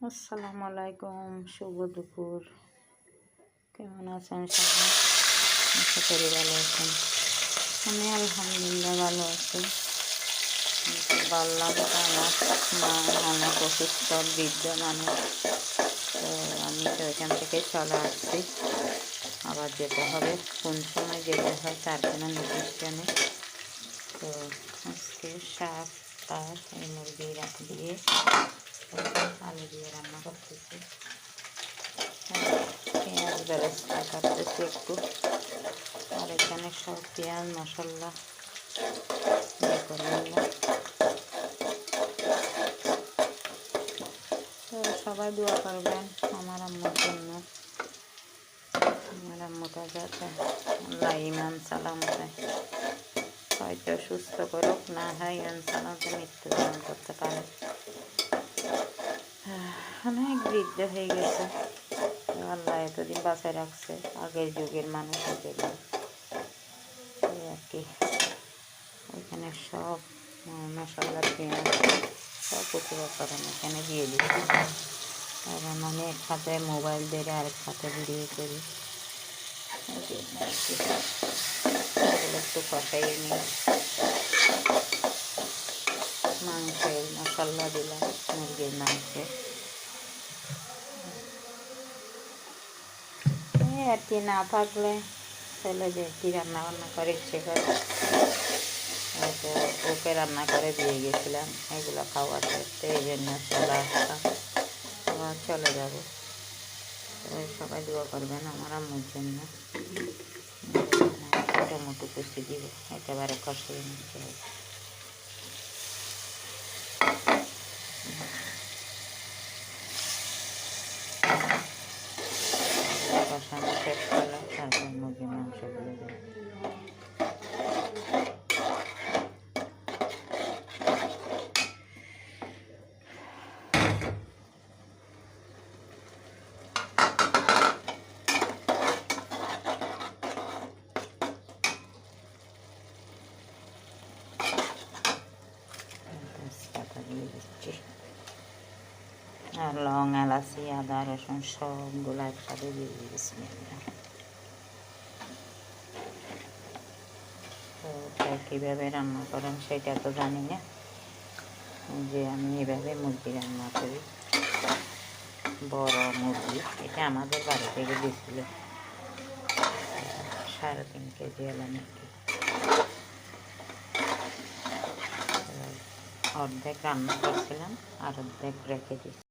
আসসালামু আলাইকুম, শুভ দুপুর। কেমন আছেন সবাই? আশা করি ভালো আছেন। আমি আলহামদুলিল্লাহ ভালো আছি। বললাম আমার মা অনেক অসুস্থ, বৃদ্ধ মানুষ। তো আমি তো এখান থেকে চলে আসছি, আবার যেতে হবে। কোন সময় যেতে হয় তার কোনো নির্দিষ্ট নেই। তো আজকে শাক আর এই মুরগি দিয়ে আলু দিয়ে রান্না করতেছি। পেঁয়াজ বেরেস্তা কাটতেছি একটু, আর এখানে সব পেঁয়াজ মশলা করে নিলাম। তো সবাই দোয়া করবেন আমার আম্মুর জন্য। আমার আম্মুটা যাতে আল্লাহ ইমান সালামতে হয়তো সুস্থ করুক, না হয় ইমান সালামতে মৃত্যুবরণ করতে পারে। অনেক বৃদ্ধ হয়ে গেছে, আল্লাহ এতদিন বাঁচায় রাখছে। আগের যুগের মানুষ যেগুলো আর কি। ওইখানে সব মশলা পেঁয়াজ সব উপকরণ এখানে দিয়ে দিচ্ছি। কারণ আমি এক হাতে মোবাইল ধরে আরেক হাতে ভিডিও করি, এগুলো একটু কষাইয়ে নিই। মাংসের মশলা দিলাম, মুরগির মাংসে আর কি। না থাকলে ছেলে যে কি রান্না বান্না করে ইচ্ছে করে, তো ওকে রান্না করে দিয়ে গেছিলাম এগুলো খাওয়াতে। তো এই জন্য চলে আসলাম, আবার চলে যাবো। সবাই দোয়া করবেন আমার আম্মুর জন্য। টমেটো কুচি দিব, একেবারে কষিয়ে নিতে হবে। কষানো শেষ করলে তারপর মুরগির মাংসগুলো দেব। তেজপাতা দিয়ে দিচ্ছি, আর লং, এলাচি, আদা, রসুন সবগুলো একসাথে দিয়ে দিচ্ছি। তো কীভাবে রান্না করেন সেটা তো জানি না, যে আমি এভাবে মুরগি রান্না করি। বড় মুরগি, এটা আমাদের বাড়ি থেকে দিয়েছিল, 3.5 কেজি এলাম আর কি। অর্ধেক রান্না করছিলাম আর অর্ধেক রেখে দিচ্ছি।